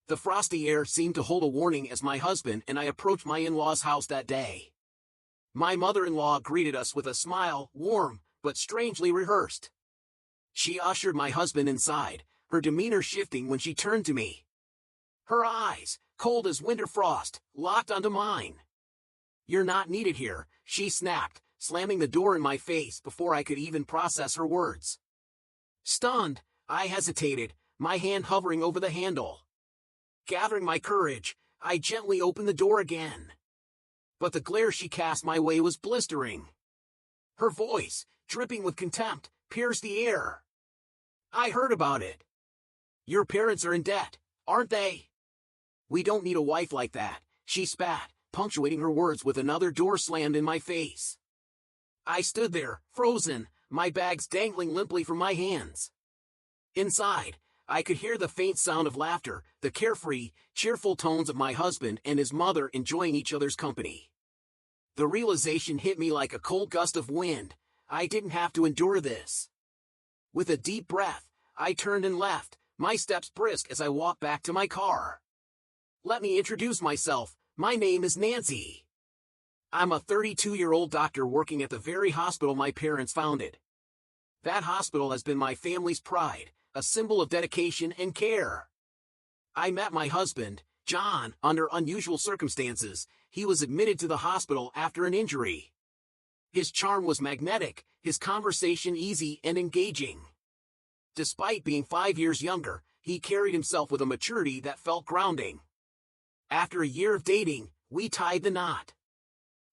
The frosty air seemed to hold a warning as my husband and I approached my in-laws' house that day. My mother-in-law greeted us with a smile, warm, but strangely rehearsed. She ushered my husband inside, her demeanor shifting when she turned to me. Her eyes, cold as winter frost, locked onto mine. "You're not needed here," she snapped, slamming the door in my face before I could even process her words. Stunned, I hesitated, my hand hovering over the handle. Gathering my courage, I gently opened the door again. But the glare she cast my way was blistering. Her voice, dripping with contempt, pierced the air. "I heard about it. Your parents are in debt, aren't they? We don't need a wife like that," she spat, punctuating her words with another door slammed in my face. I stood there, frozen, my bags dangling limply from my hands. Inside, I could hear the faint sound of laughter, the carefree, cheerful tones of my husband and his mother enjoying each other's company. The realization hit me like a cold gust of wind. I didn't have to endure this. With a deep breath, I turned and left, my steps brisk as I walked back to my car. Let me introduce myself. My name is Nancy. I'm a 32-year-old doctor working at the very hospital my parents founded. That hospital has been my family's pride, a symbol of dedication and care. I met my husband, John, under unusual circumstances. He was admitted to the hospital after an injury. His charm was magnetic, his conversation easy and engaging. Despite being 5 years younger, he carried himself with a maturity that felt grounding. After a year of dating, we tied the knot.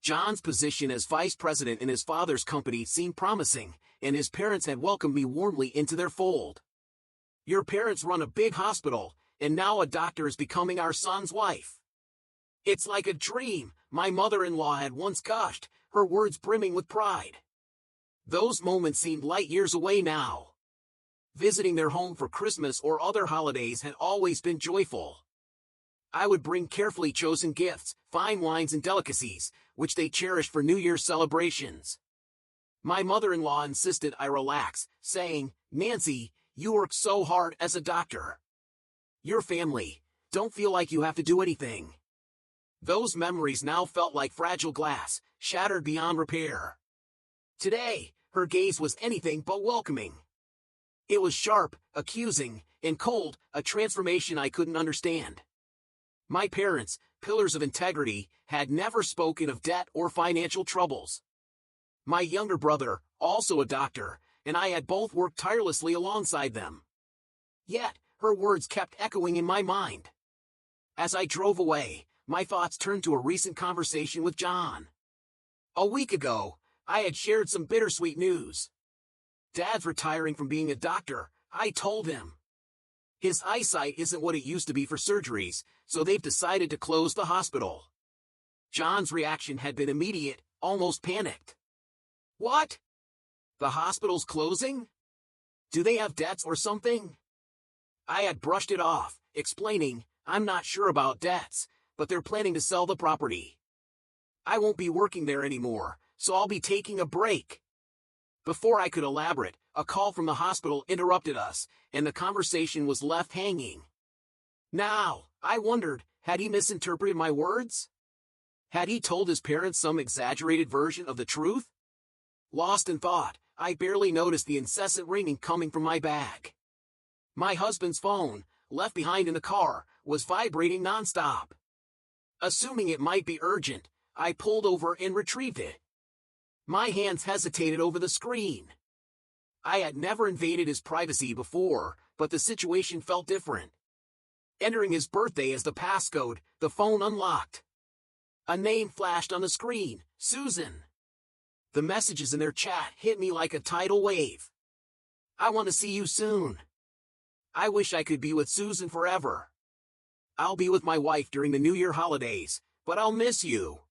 John's position as vice president in his father's company seemed promising, and his parents had welcomed me warmly into their fold. "Your parents run a big hospital, and now a doctor is becoming our son's wife. It's like a dream," my mother-in-law had once gushed, her words brimming with pride. Those moments seemed light years away now. Visiting their home for Christmas or other holidays had always been joyful. I would bring carefully chosen gifts, fine wines and delicacies, which they cherished for New Year's celebrations. My mother-in-law insisted I relax, saying, "Nancy, you work so hard as a doctor. Your family, don't feel like you have to do anything." Those memories now felt like fragile glass, shattered beyond repair. Today, her gaze was anything but welcoming. It was sharp, accusing, and cold, a transformation I couldn't understand. My parents, pillars of integrity, had never spoken of debt or financial troubles. My younger brother, also a doctor, and I had both worked tirelessly alongside them. Yet, her words kept echoing in my mind. As I drove away, my thoughts turned to a recent conversation with John. A week ago, I had shared some bittersweet news. "Dad's retiring from being a doctor," I told him. "His eyesight isn't what it used to be for surgeries, so they've decided to close the hospital." John's reaction had been immediate, almost panicked. "What? The hospital's closing? Do they have debts or something?" I had brushed it off, explaining, "I'm not sure about debts, but they're planning to sell the property. I won't be working there anymore, so I'll be taking a break." Before I could elaborate, a call from the hospital interrupted us, and the conversation was left hanging. Now, I wondered, had he misinterpreted my words? Had he told his parents some exaggerated version of the truth? Lost in thought, I barely noticed the incessant ringing coming from my bag. My husband's phone, left behind in the car, was vibrating nonstop. Assuming it might be urgent, I pulled over and retrieved it. My hands hesitated over the screen. I had never invaded his privacy before, but the situation felt different. Entering his birthday as the passcode, the phone unlocked. A name flashed on the screen, Susan. The messages in their chat hit me like a tidal wave. "I want to see you soon. I wish I could be with Susan forever. I'll be with my wife during the New Year holidays, but I'll miss you.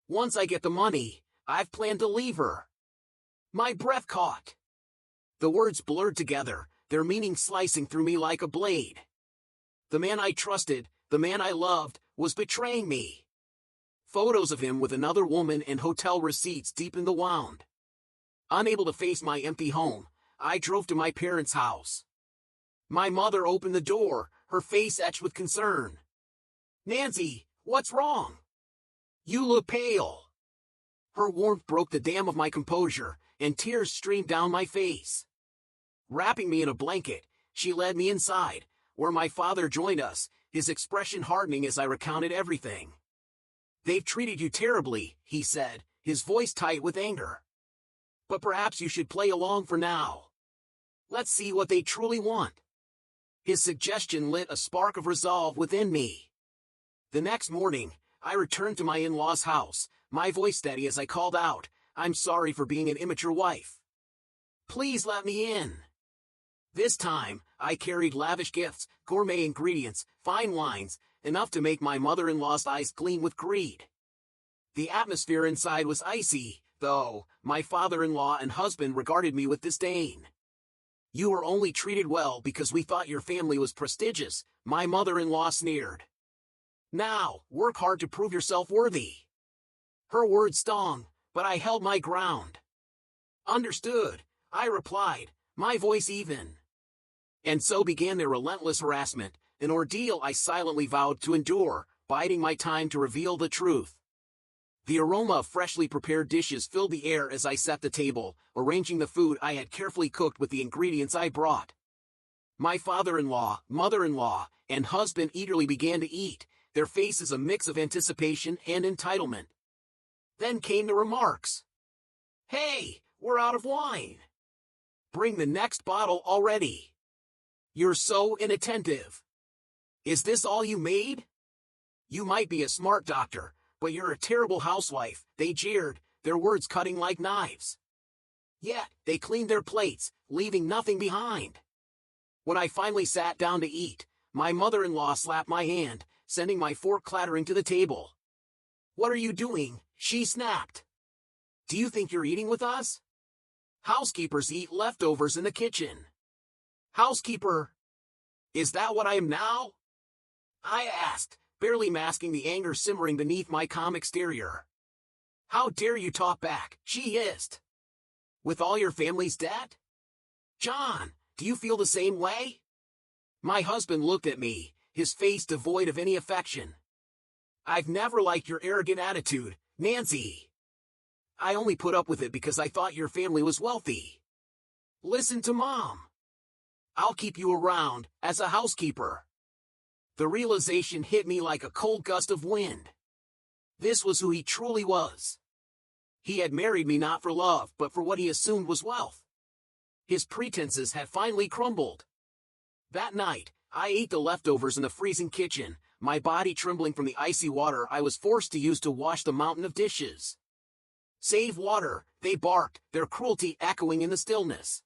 Once I get the money, I've planned to leave her." My breath caught. The words blurred together, their meaning slicing through me like a blade. The man I trusted, the man I loved, was betraying me. Photos of him with another woman and hotel receipts deepened the wound. Unable to face my empty home, I drove to my parents' house. My mother opened the door, her face etched with concern. "Nancy, what's wrong? You look pale." Her warmth broke the dam of my composure, and tears streamed down my face. Wrapping me in a blanket, she led me inside, where my father joined us, his expression hardening as I recounted everything. "They've treated you terribly," he said, his voice tight with anger. "But perhaps you should play along for now. Let's see what they truly want." His suggestion lit a spark of resolve within me. The next morning, I returned to my in-laws' house, my voice steady as I called out, "I'm sorry for being an immature wife. Please let me in." This time, I carried lavish gifts, gourmet ingredients, fine wines, enough to make my mother-in-law's eyes gleam with greed. The atmosphere inside was icy, though. My father-in-law and husband regarded me with disdain. "You were only treated well because we thought your family was prestigious," my mother-in-law sneered. "Now, work hard to prove yourself worthy." Her words stung, but I held my ground. "Understood," I replied, my voice even. And so began their relentless harassment, an ordeal I silently vowed to endure, biding my time to reveal the truth. The aroma of freshly prepared dishes filled the air as I set the table, arranging the food I had carefully cooked with the ingredients I brought. My father-in-law, mother-in-law, and husband eagerly began to eat, their faces a mix of anticipation and entitlement. Then came the remarks. "Hey, we're out of wine. Bring the next bottle already. You're so inattentive. Is this all you made? You might be a smart doctor, but you're a terrible housewife," they jeered, their words cutting like knives. Yet, they cleaned their plates, leaving nothing behind. When I finally sat down to eat, my mother-in-law slapped my hand, sending my fork clattering to the table. "What are you doing?" she snapped. "Do you think you're eating with us? Housekeepers eat leftovers in the kitchen." "Housekeeper? Is that what I am now?" I asked, barely masking the anger simmering beneath my calm exterior. "How dare you talk back?" she hissed. "With all your family's debt? John, do you feel the same way?" My husband looked at me, his face devoid of any affection. "I've never liked your arrogant attitude, Nancy. I only put up with it because I thought your family was wealthy. Listen to Mom. I'll keep you around as a housekeeper." The realization hit me like a cold gust of wind. This was who he truly was. He had married me not for love but for what he assumed was wealth. His pretenses had finally crumbled. That night, I ate the leftovers in the freezing kitchen, my body trembling from the icy water I was forced to use to wash the mountain of dishes. "Save water," they barked, their cruelty echoing in the stillness.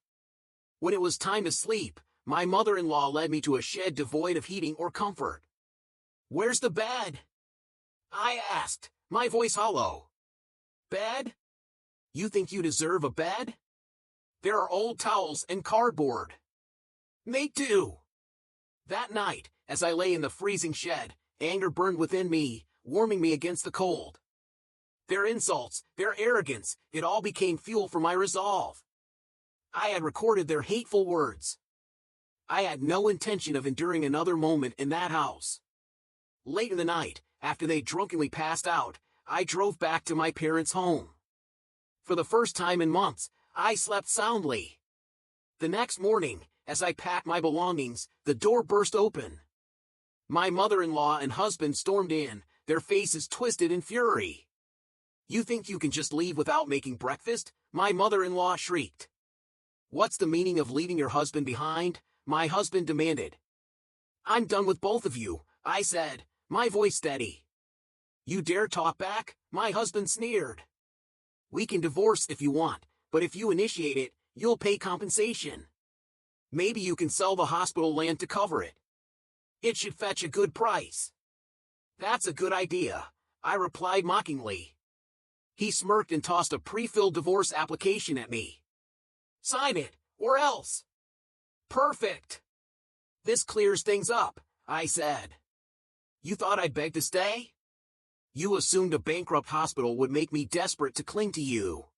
When it was time to sleep, my mother-in-law led me to a shed devoid of heating or comfort. "Where's the bed?" I asked, my voice hollow. "Bed? You think you deserve a bed? There are old towels and cardboard. Make do." That night, as I lay in the freezing shed, anger burned within me, warming me against the cold. Their insults, their arrogance, it all became fuel for my resolve. I had recorded their hateful words. I had no intention of enduring another moment in that house. Late in the night, after they drunkenly passed out, I drove back to my parents' home. For the first time in months, I slept soundly. The next morning, as I packed my belongings, the door burst open. My mother-in-law and husband stormed in, their faces twisted in fury. "You think you can just leave without making breakfast?" my mother-in-law shrieked. "What's the meaning of leaving your husband behind?" my husband demanded. "I'm done with both of you," I said, my voice steady. "You dare talk back?" my husband sneered. "We can divorce if you want, but if you initiate it, you'll pay compensation. Maybe you can sell the hospital land to cover it. It should fetch a good price." "That's a good idea," I replied mockingly. He smirked and tossed a pre-filled divorce application at me. "Sign it, or else." "Perfect. This clears things up," I said. "You thought I'd beg to stay? You assumed a bankrupt hospital would make me desperate to cling to you.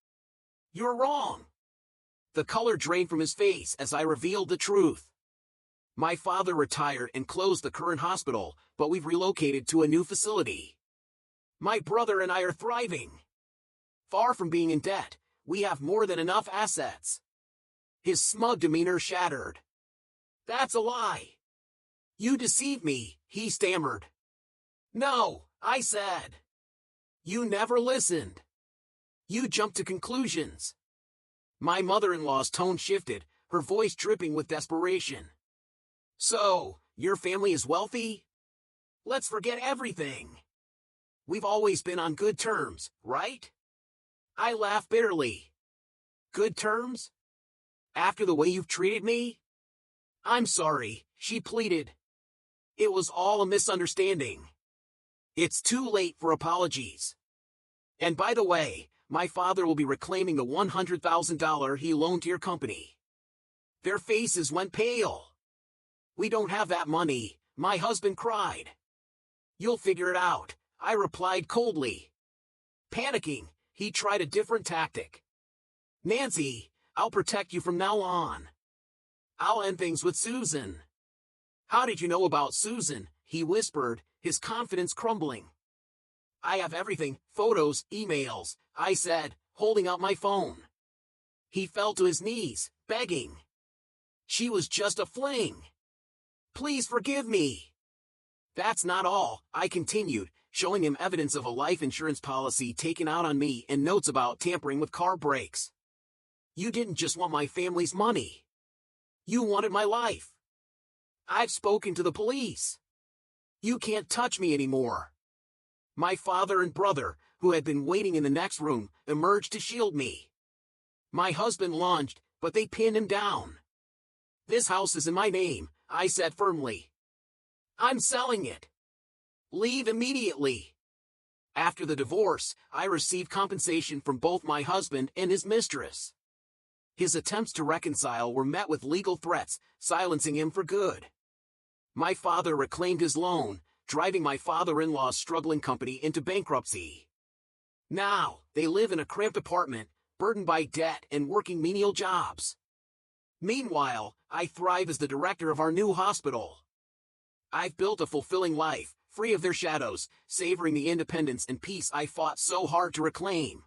You're wrong." The color drained from his face as I revealed the truth. My father retired and closed the current hospital, but we've relocated to a new facility. My brother and I are thriving. Far from being in debt, we have more than enough assets. His smug demeanor shattered. That's a lie. You deceived me, he stammered. No, I said. You never listened. You jumped to conclusions. My mother-in-law's tone shifted, her voice dripping with desperation. So, your family is wealthy? Let's forget everything. We've always been on good terms, right? I laughed bitterly. Good terms? After the way you've treated me? I'm sorry, she pleaded. It was all a misunderstanding. It's too late for apologies. And by the way, my father will be reclaiming the $100,000 he loaned to your company. Their faces went pale. We don't have that money, my husband cried. You'll figure it out, I replied coldly. Panicking, he tried a different tactic. Nancy, I'll protect you from now on. I'll end things with Susan. How did you know about Susan? He whispered, his confidence crumbling. I have everything, photos, emails, I said, holding out my phone. He fell to his knees, begging. She was just a fling. Please forgive me. That's not all, I continued, showing him evidence of a life insurance policy taken out on me and notes about tampering with car brakes. You didn't just want my family's money. You wanted my life. I've spoken to the police. You can't touch me anymore. My father and brother, who had been waiting in the next room, emerged to shield me. My husband lunged, but they pinned him down. This house is in my name, I said firmly. I'm selling it. Leave immediately. After the divorce, I received compensation from both my husband and his mistress. His attempts to reconcile were met with legal threats, silencing him for good. My father reclaimed his loan, driving my father-in-law's struggling company into bankruptcy. Now, they live in a cramped apartment, burdened by debt and working menial jobs. Meanwhile, I thrive as the director of our new hospital. I've built a fulfilling life, free of their shadows, savoring the independence and peace I fought so hard to reclaim.